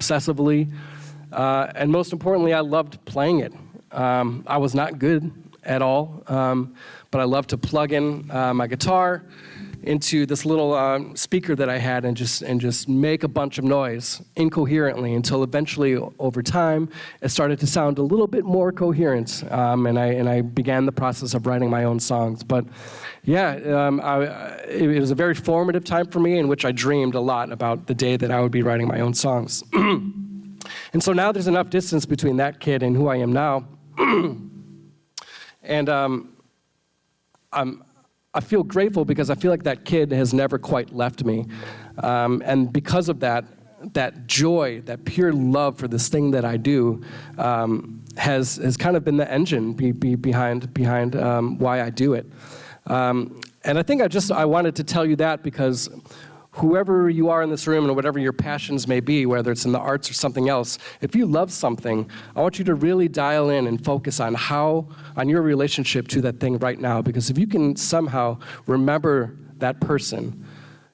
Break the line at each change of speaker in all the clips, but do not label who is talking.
obsessively. And most importantly, I loved playing it. I was not good at all, but I loved to plug in my guitar into this little speaker that I had and just make a bunch of noise incoherently until eventually, over time, it started to sound a little bit more coherent, and I began the process of writing my own songs. But yeah, it was a very formative time for me in which I dreamed a lot about the day that I would be writing my own songs. And so now there's enough distance between that kid and who I am now. And I feel grateful because I feel like that kid has never quite left me. And because of that joy, that pure love for this thing that I do has kind of been the engine behind why I do it. And I think I wanted to tell you that because whoever you are in this room and whatever your passions may be, whether it's in the arts or something else, if you love something, I want you to really dial in and focus on your relationship to that thing right now. Because if you can somehow remember that person,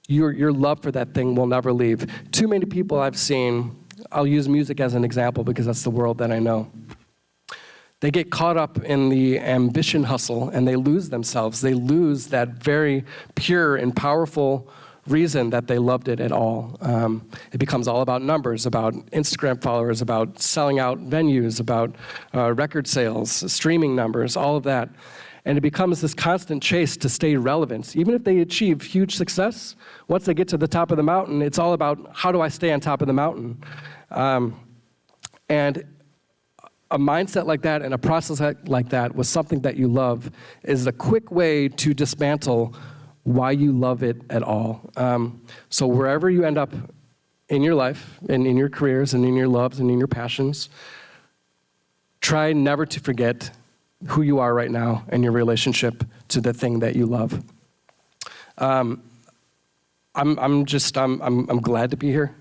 your love for that thing will never leave. Too many people I've seen, I'll use music as an example because that's the world that I know. They get caught up in the ambition hustle and they lose themselves. They lose that very pure and powerful reason that they loved it at all. It becomes all about numbers, about Instagram followers, about selling out venues, about record sales, streaming numbers, all of that. And it becomes this constant chase to stay relevant. Even if they achieve huge success, once they get to the top of the mountain, it's all about how do I stay on top of the mountain? And a mindset like that and a process like that with something that you love is a quick way to dismantle why you love it at all. So wherever you end up in your life and in your careers and in your loves and in your passions, try never to forget who you are right now and your relationship to the thing that you love. I'm glad to be here.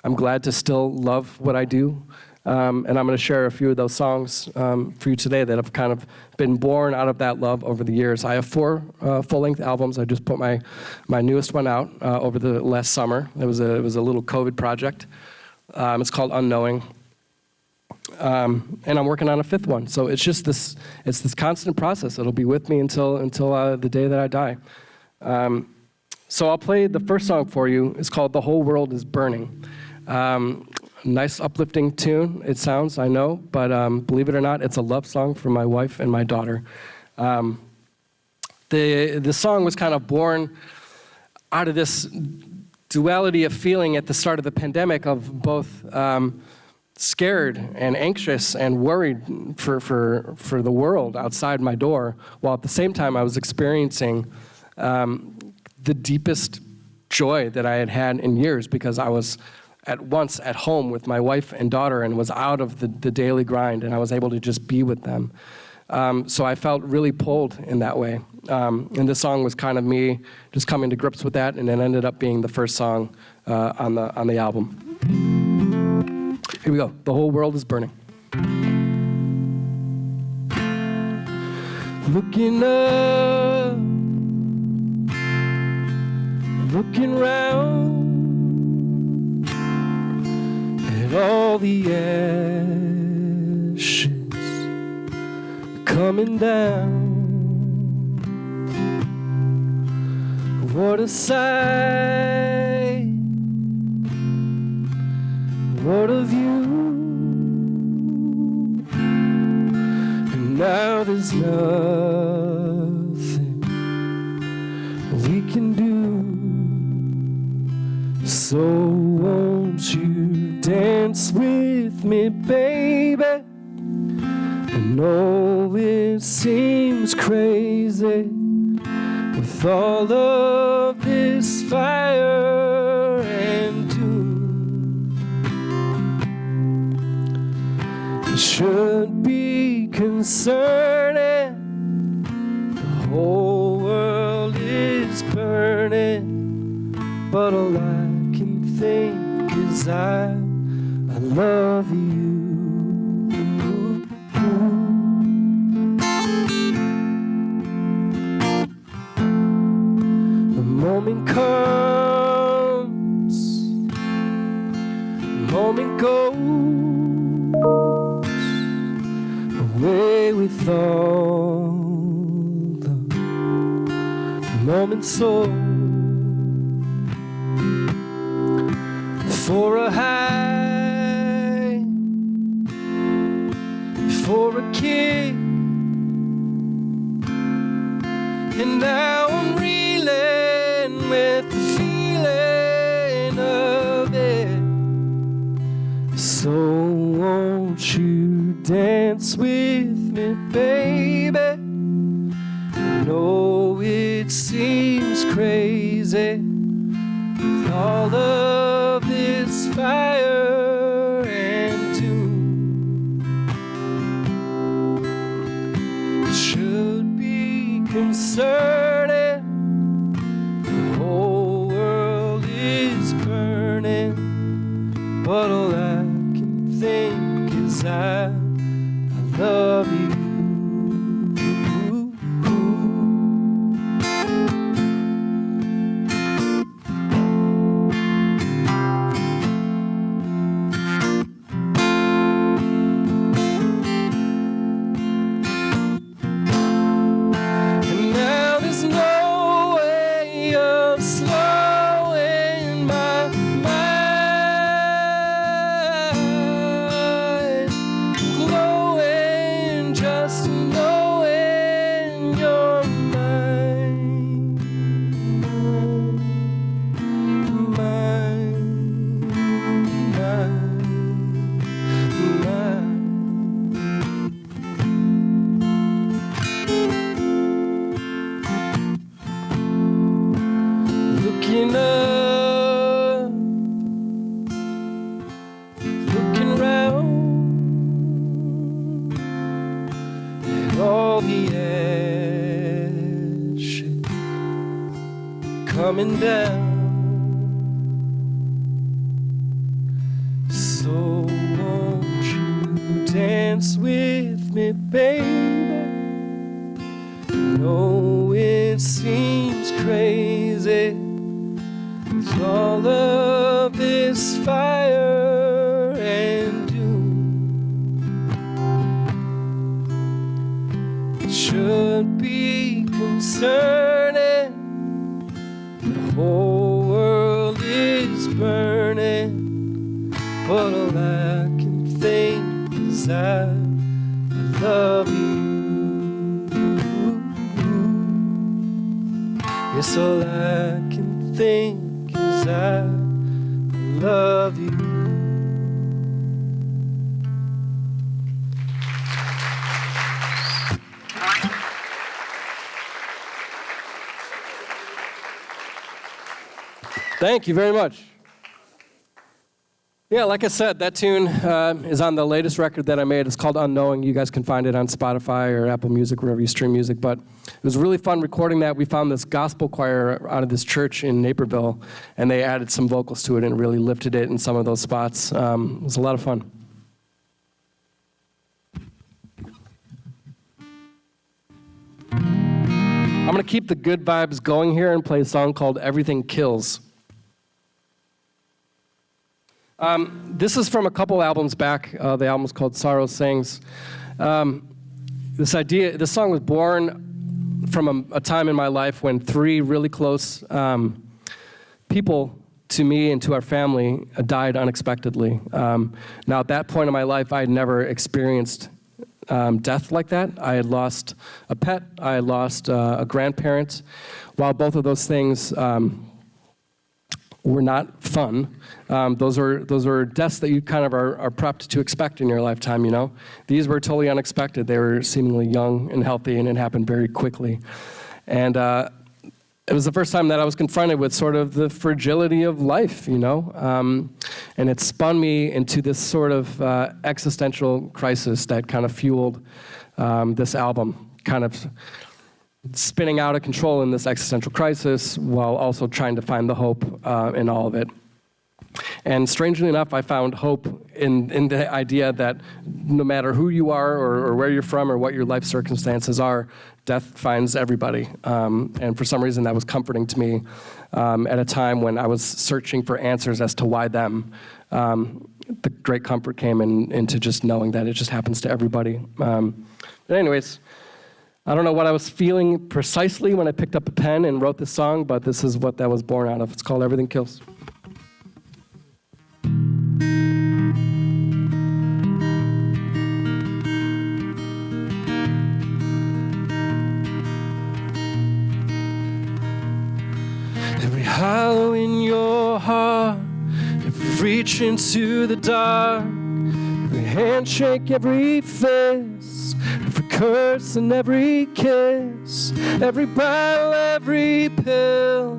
I'm glad to still love what I do. And I'm going to share a few of those songs for you today that have kind of been born out of that love over the years. I have 4 full-length albums. I just put my newest one out over the last summer. It was a little COVID project. It's called Unknowing. And I'm working on a 5th one. So it's just this constant process. It'll be with me until the day that I die. So I'll play the first song for you. It's called The Whole World is Burning. Nice uplifting tune, it sounds, I know, but believe it or not, it's a love song for my wife and my daughter. The song was kind of born out of this duality of feeling at the start of the pandemic of both scared and anxious and worried for the world outside my door, while at the same time I was experiencing the deepest joy that I had had in years because I was at once at home with my wife and daughter and was out of the daily grind, and I was able to just be with them. So I felt really pulled in that way. And this song was kind of me just coming to grips with that, and it ended up being the first song on the album. Here we go. The Whole World is Burning. Looking up, looking round at all the ashes coming down. What a sight, what a view. And now there's nothing we can do. So won't you dance with me, baby? I know it seems crazy with all of this fire and doom. It should be concerning. The whole world is burning, but all I can think is I love you. The moment comes, the moment goes. goes away with all the moments sold for a high, for a kick, and now I'm reeling with the feeling of it. So won't you dance with me, baby? I know it seems crazy with all of this fire and tune. It should be concerning. The whole world is burning, but all I can think is I love you. Looking up, looking round at all the ashes coming down. So won't you dance with me, baby? No, it seems crazy with all of this fire and doom. It should be concerning. The whole world is burning, but all I can think is I love you. Yes, all I can think is I love you. Thank you very much. Yeah, like I said, that tune is on the latest record that I made. It's called Unknowing. You guys can find it on Spotify or Apple Music, wherever you stream music. But it was really fun recording that. We found this gospel choir out of this church in Naperville, and they added some vocals to it and really lifted it in some of those spots. It was a lot of fun. I'm going to keep the good vibes going here and play a song called Everything Kills. This is from a couple albums back. The album's called Sorrow Sings. This song was born from a time in my life when three really close people to me and to our family died unexpectedly. Now, at that point in my life, I had never experienced death like that. I had lost a pet. I had lost a grandparent. While both of those things were not fun, those are deaths that you kind of are prepped to expect in your lifetime, you know? These were totally unexpected. They were seemingly young and healthy, and it happened very quickly. And it was the first time that I was confronted with sort of the fragility of life, you know? And it spun me into this sort of existential crisis that kind of fueled this album, kind of spinning out of control in this existential crisis while also trying to find the hope in all of it. And strangely enough, I found hope in the idea that no matter who you are or where you're from or what your life circumstances are, death finds everybody. And for some reason, that was comforting to me at a time when I was searching for answers as to why them. The great comfort came into just knowing that it just happens to everybody. But anyways, I don't know what I was feeling precisely when I picked up a pen and wrote this song, but this is what that was born out of. It's called Everything Kills. Every hollow in your heart, every reach into the dark, every handshake, every fist, every curse and every kiss, every bottle, every pill,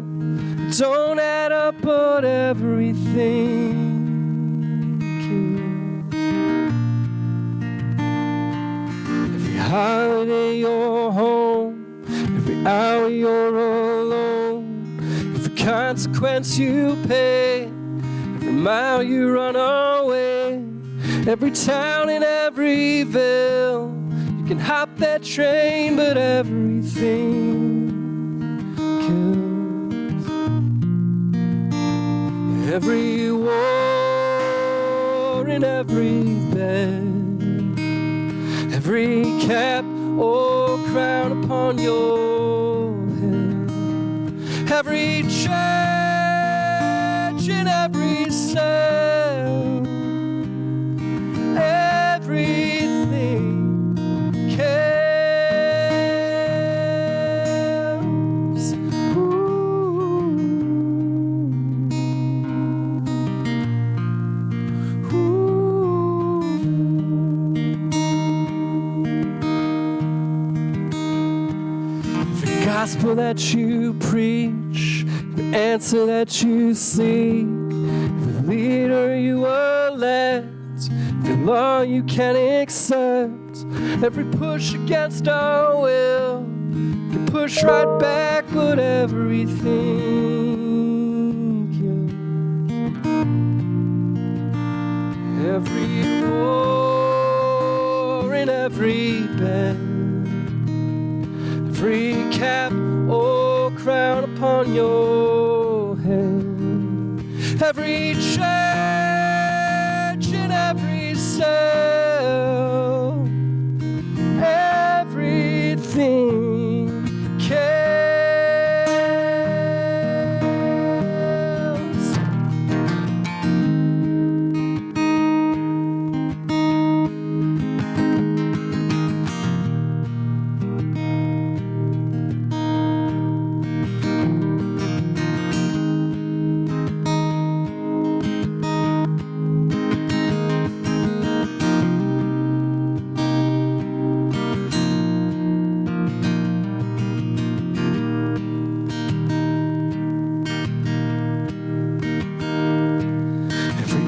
don't add up, but everything kills. Every holiday you're home, every hour you're alone, every consequence you pay, every mile you run away, every town and every ville, you can hop that train, but everything kills. Every war in every bed, every cap or crown upon your head, every church in every cell, everything kills. Ooh. Ooh. The gospel that you preach, the answer that you seek, the leader you elect, the law you can accept, every push against our will, you push right back, but everything kills. Every war in every bed, every cap or crown upon your head, every church in every cell, everything kills.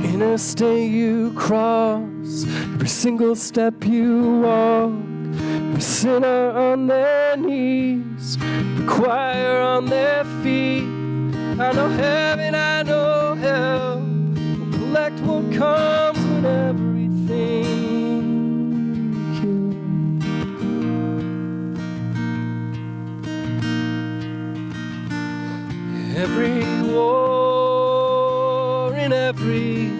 Interstate you cross, every single step you walk, every sinner on their knees, the choir on their feet. I know heaven, I know hell will collect what comes when everything kills. Every war in every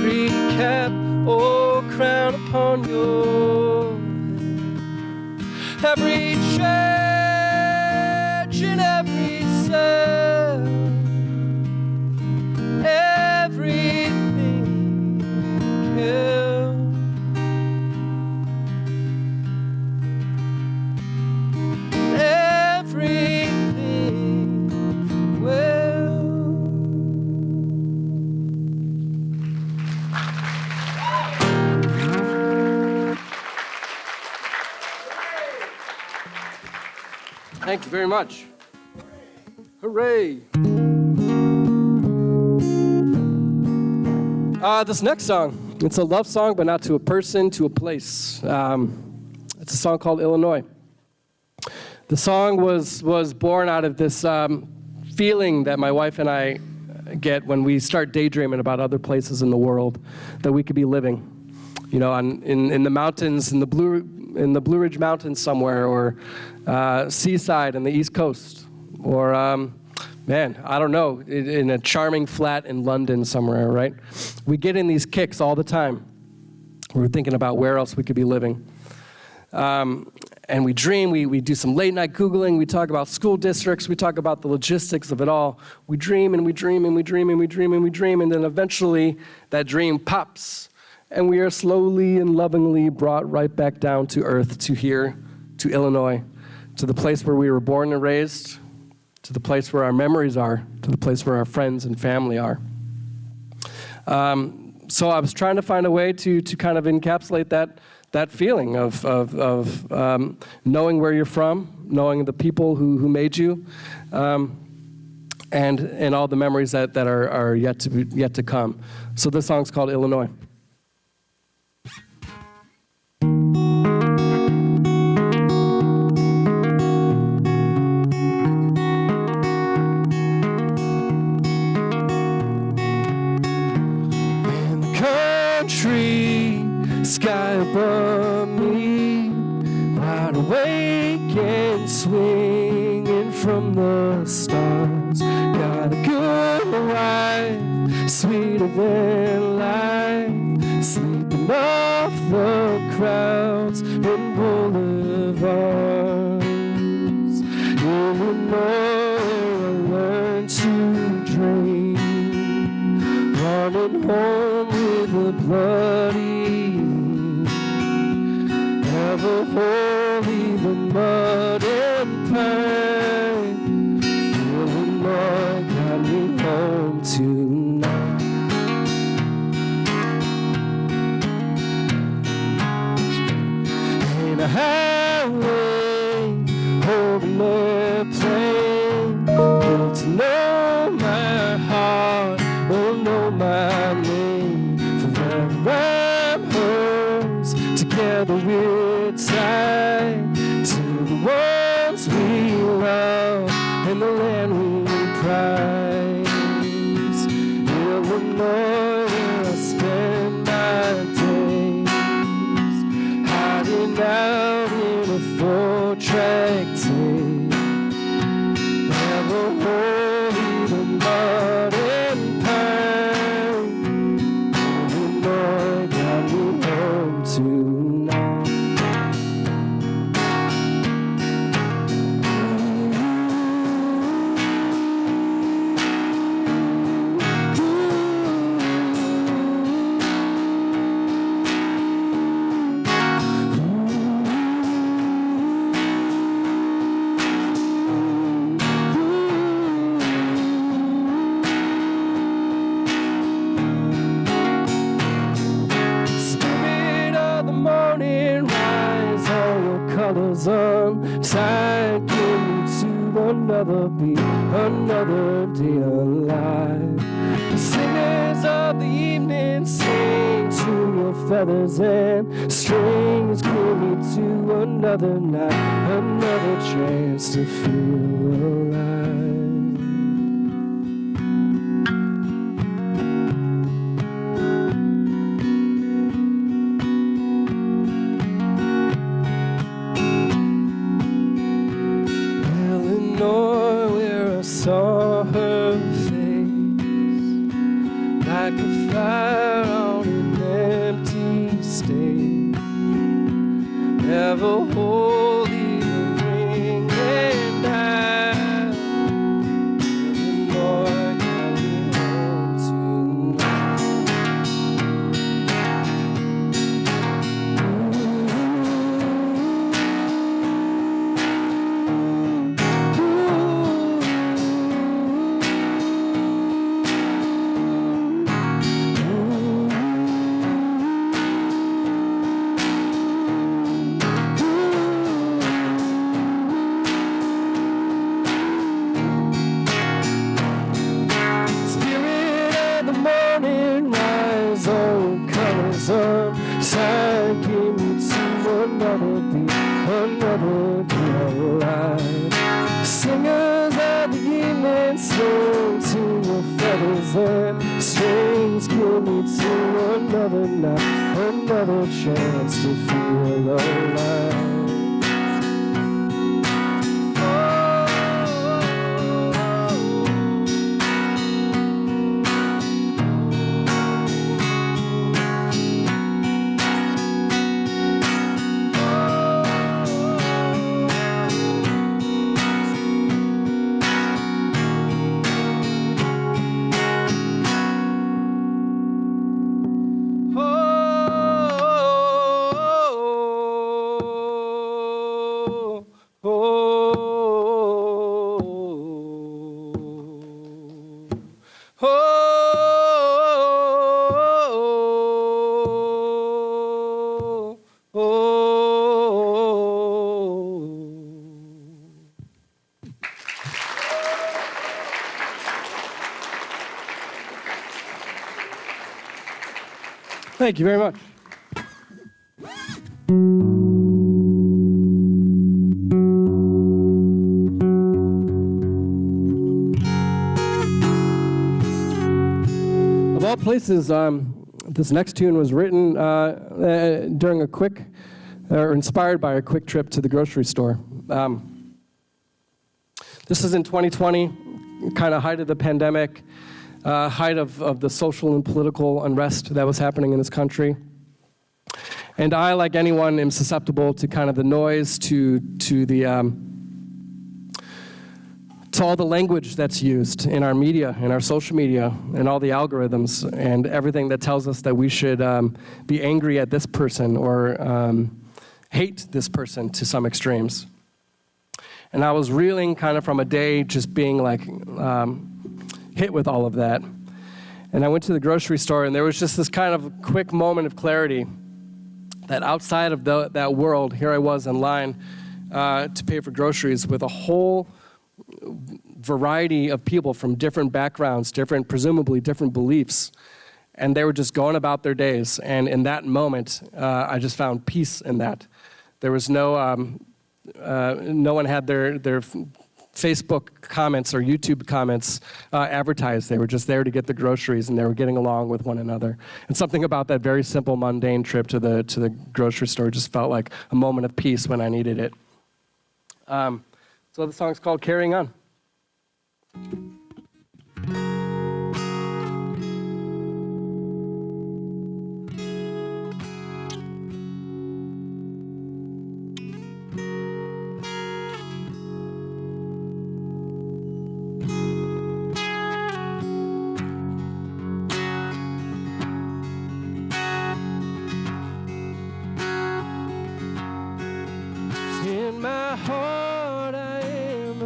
every cap or crown upon your head, every church in every cell, everything kills. Everything will. Thank you very much. Hooray. This next song, it's a love song, but not to a person, to a place. It's a song called Illinois. The song was born out of this feeling that my wife and I get when we start daydreaming about other places in the world that we could be living. You know, in the mountains, in the Blue Ridge Mountains somewhere, or seaside on the East Coast, or I don't know, in a charming flat in London somewhere, right? We get in these kicks all the time. We're thinking about where else we could be living. And we dream, we do some late night Googling, we talk about school districts, we talk about the logistics of it all. We dream and we dream and we dream and we dream and we dream, and then eventually that dream pops, and we are slowly and lovingly brought right back down to earth, to here, to Illinois, to the place where we were born and raised, to the place where our memories are, to the place where our friends and family are. So I was trying to find a way to kind of encapsulate that feeling of knowing where you're from, knowing the people who made you, and all the memories that are yet to come. So this song's called Illinois. Sky above me, wide awake and swinging from the stars. Got a good wife, sweeter than life, sleeping off the crowds and boulevards. Illinois, I learned to dream, running home with a bloody ever holy, the mud and pine. Illinois got me home tonight. Ain't a highway, holding airplane, built to know my heart, or know my name. Forever I'm hers, together we're tied to the ones we love and the land we prize. Illinois, where I spend my days, hiding out in a 4-track tape, never holy, the mud and pine. Illinois got me home tonight. Colors untied, give me to another beat, another day alive. The singers of the evening sing to your feathers and strings, give me to another night, another chance to feel alive. Where I saw her face like a fire on an empty stage, ever holy, the ring and I. Illinois got me home Time, give me to another beat, another day alive. Singers of the evening me to another night, another chance to feel alive. Thank you very much. Of all places, this next tune was written during a quick, or inspired by a quick trip to the grocery store. This is in 2020, kind of height of the pandemic. Height of the social and political unrest that was happening in this country. And I, like anyone, am susceptible to kind of the noise, to all the language that's used in our media, in our social media, and all the algorithms, and everything that tells us that we should be angry at this person or hate this person to some extremes. And I was reeling kind of from a day just being like hit with all of that. And I went to the grocery store, and there was just this kind of quick moment of clarity that outside of that world, here I was in line to pay for groceries with a whole variety of people from different backgrounds, presumably different beliefs, and they were just going about their days. And in that moment, I just found peace in that. There was no one had their Facebook comments or YouTube comments advertised. They were just there to get the groceries, and they were getting along with one another. And something about that very simple, mundane trip to the grocery store just felt like a moment of peace when I needed it. So the song's called Carrying On.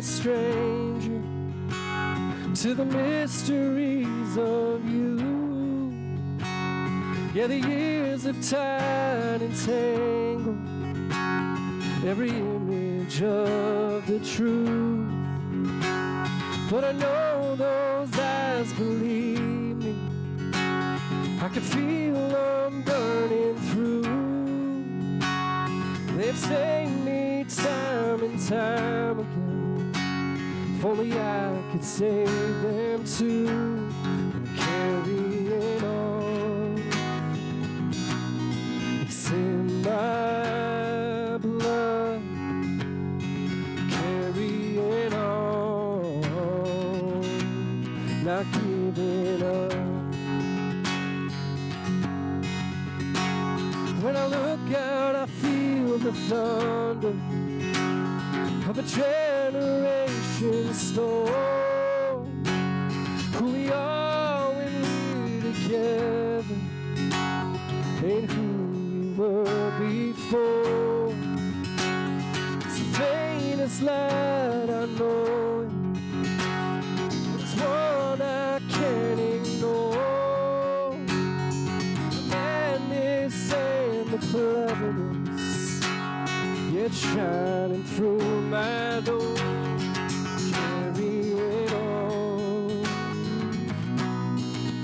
Stranger to the mysteries of you. Yeah, the years have tied and tangled every image of the truth. But I know those eyes believe me. I can feel them burning through. They've saved me time and time again. If only I could save them too. I'm carrying on. It's in my blood. Carrying on. Not giving up. When I look out, I feel the thunder of a generation storm. Who we are when we're together ain't who we were before. It's the faintest light I know, it's one I can't ignore. The madness and the cleverness, yet shining through my door. Carrying on.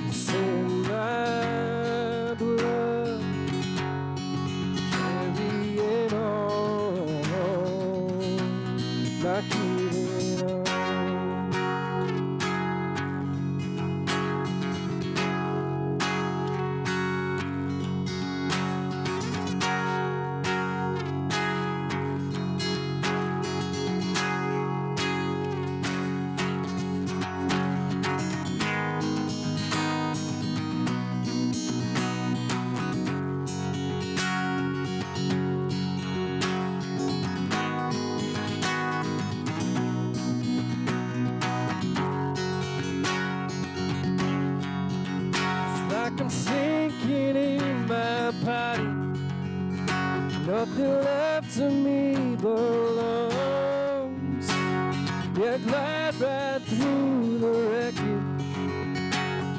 It's in my blood. Carrying on. Not giving up. I'm sinking in my body. Nothing left of me belongs. Yeah, glide right through the wreckage,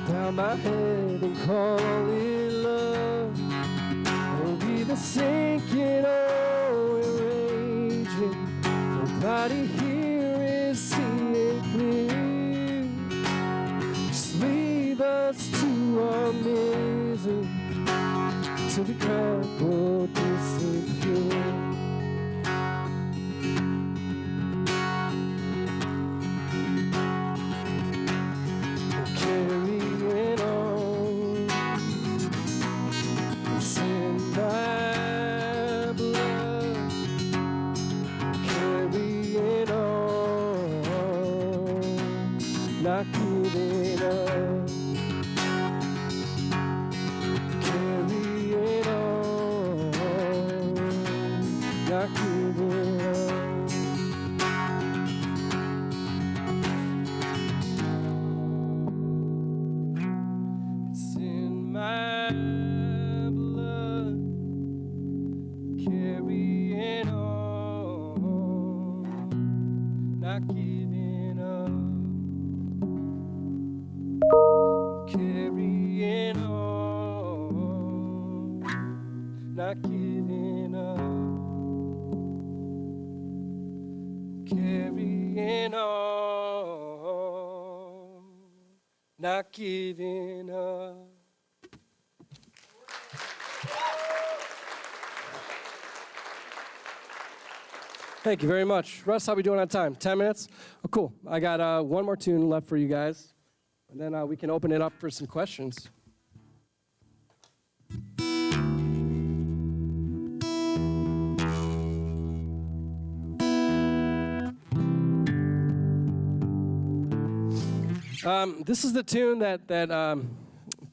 down my head and call it love. Maybe the sinking, oh, and raging. Nobody here is seeing clear. Just leave us to our misery till the crowd will disappear. Carrying on, it's in my blood. Carrying on, not giving up. Carrying on, not giving up. It's in my blood. Carrying on, not giving up. Carrying on, not giving up. Carrying on, not giving up. Thank you very much. Russ, how we doing on time? 10 minutes? Oh, cool. I got one more tune left for you guys, and then we can open it up for some questions. This is the tune that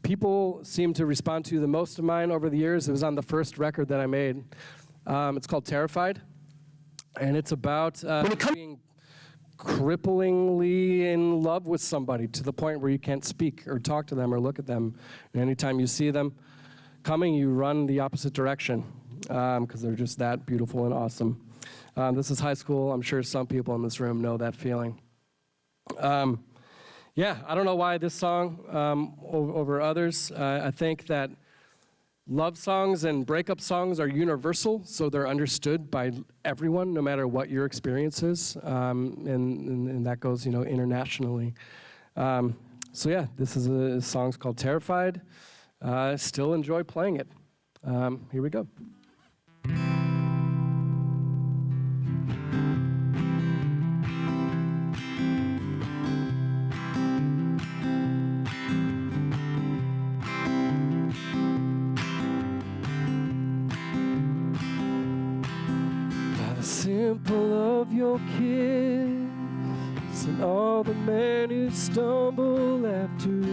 people seem to respond to the most of mine over the years. It was on the first record that I made. It's called Terrified, and it's about being cripplingly in love with somebody to the point where you can't speak or talk to them or look at them. And anytime you see them coming, you run the opposite direction because they're just that beautiful and awesome. This is high school. I'm sure some people in this room know that feeling. Yeah, I don't know why this song over others. I think that love songs and breakup songs are universal, so they're understood by everyone, no matter what your experience is, and that goes, internationally. So yeah, this is a song's called Terrified. I still enjoy playing it. Here we go. Simple of your kiss and all the men who stumble after it.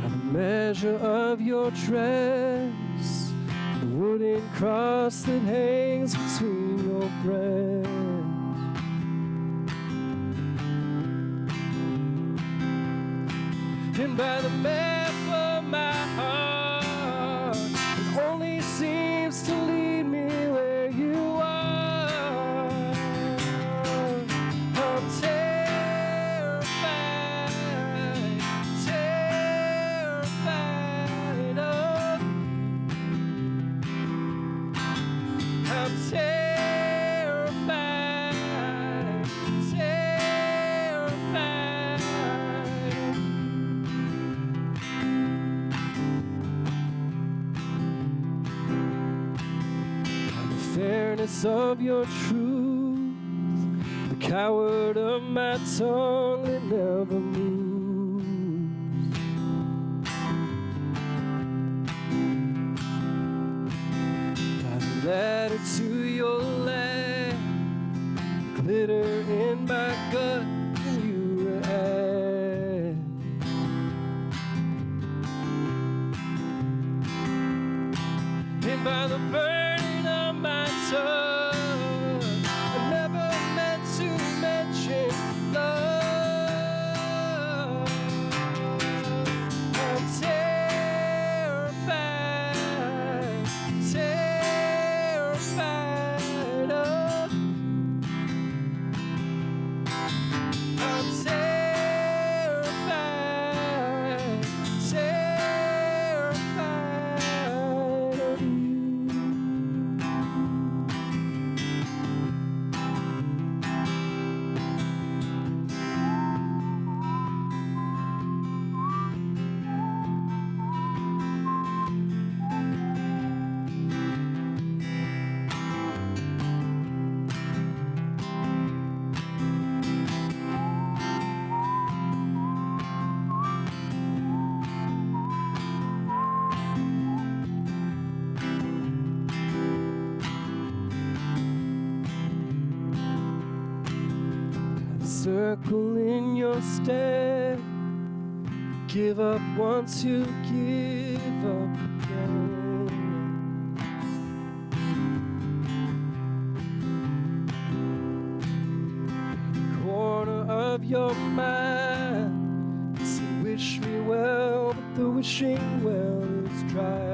By the measure of your dress, the wooden cross that hangs between your breasts. And by the map of my heart, it only seems to lead me where you are. I'm terrified, terrified of you. I'm terrified, terrified. Fairness of your truth, the coward of my tongue that never moves. By the letter to your land, glitter in my gut when you react. And by the burning of my tongue, I never meant to mention circle in your step. Give up once you give up again. Corner of your mind, say wish me well, but the wishing well is dry.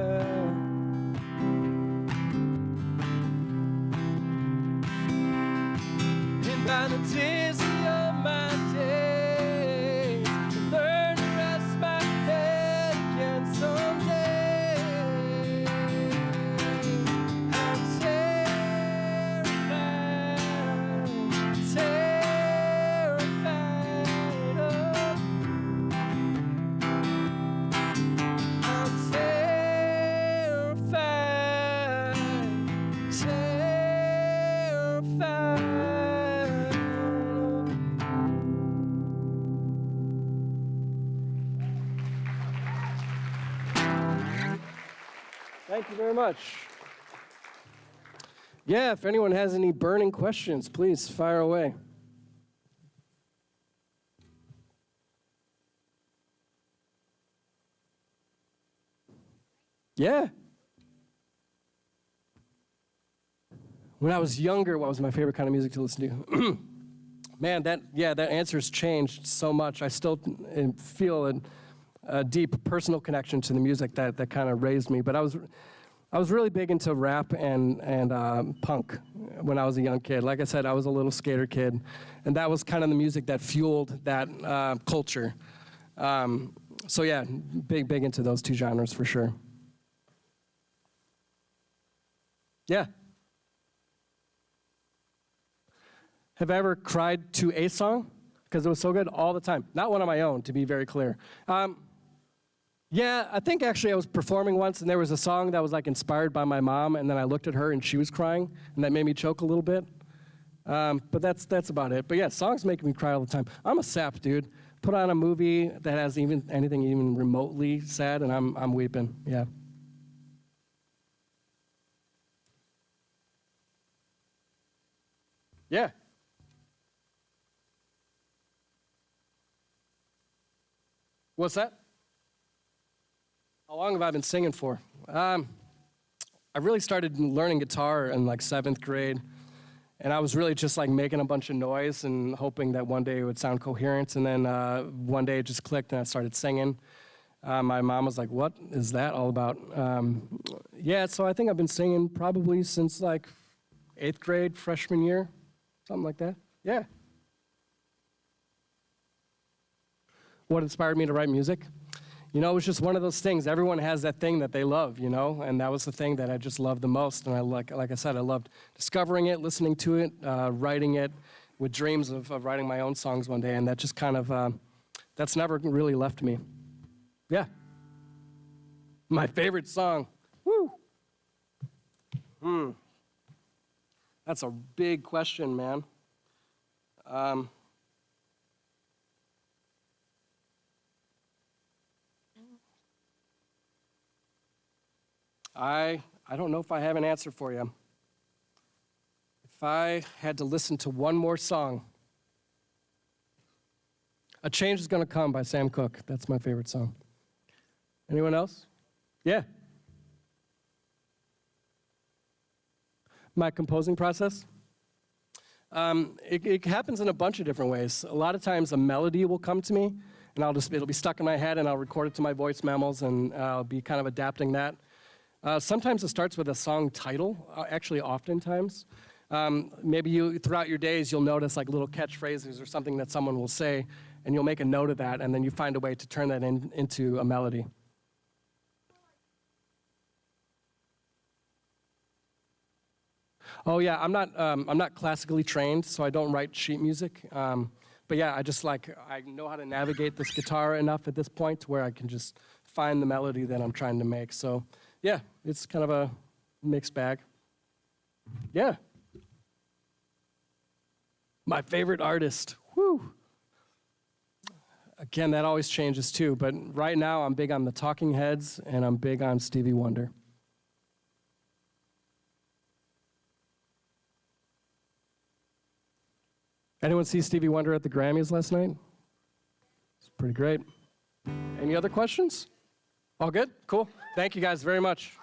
And by the tears of my days, learn to rest my head again someday. I'm terrified, terrified of. I'm terrified, terrified. Thank you very much. Yeah, if anyone has any burning questions, please fire away. Yeah. When I was younger, what was my favorite kind of music to listen to? Man, that answer's changed so much. I still feel a deep personal connection to the music that kind of raised me. But I was really big into rap and punk when I was a young kid. Like I said, I was a little skater kid, and that was kind of the music that fueled that culture. So yeah, big into those two genres for sure. Yeah. Have I ever cried to a song? Because it was so good all the time. Not one of my own, to be very clear. Yeah, I think actually I was performing once and there was a song that was like inspired by my mom, and then I looked at her and she was crying, and that made me choke a little bit. But that's about it. But yeah, songs make me cry all the time. I'm a sap, dude. Put on a movie that has anything even remotely sad, and I'm weeping. Yeah. Yeah. What's that? How long have I been singing for? I really started learning guitar in like 7th grade, and I was really just like making a bunch of noise and hoping that one day it would sound coherent, and then one day it just clicked and I started singing. My mom was like, "What is that all about?" Yeah, so I think I've been singing probably since like 8th grade, freshman year, something like that. Yeah. What inspired me to write music? You know, it was just one of those things. Everyone has that thing that they love, you know, and that was the thing that I just loved the most. And like I said, I loved discovering it, listening to it, writing it, with dreams of writing my own songs one day. And that just kind of, that's never really left me. Yeah. My favorite song. Woo. That's a big question, man. I don't know if I have an answer for you. If I had to listen to one more song, A Change Is Gonna Come by Sam Cooke. That's my favorite song. Anyone else? Yeah. My composing process? It happens in a bunch of different ways. A lot of times a melody will come to me, and it'll be stuck in my head, and I'll record it to my voice memos, and I'll be kind of adapting that. Sometimes it starts with a song title, actually oftentimes. Maybe throughout your days, you'll notice like little catchphrases or something that someone will say, and you'll make a note of that, and then you find a way to turn that into a melody. Oh yeah, I'm not classically trained, so I don't write sheet music. But yeah, I know how to navigate this guitar enough at this point to where I can just find the melody that I'm trying to make. So yeah, it's kind of a mixed bag. Yeah. My favorite artist. Whew. Again, that always changes too, but right now I'm big on the Talking Heads and I'm big on Stevie Wonder. Anyone see Stevie Wonder at the Grammys last night? It's pretty great. Any other questions? All good? Cool. Thank you guys very much.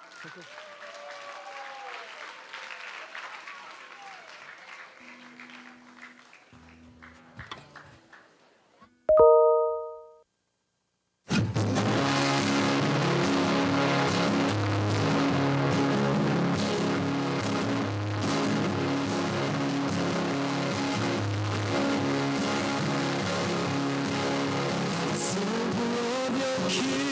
Keep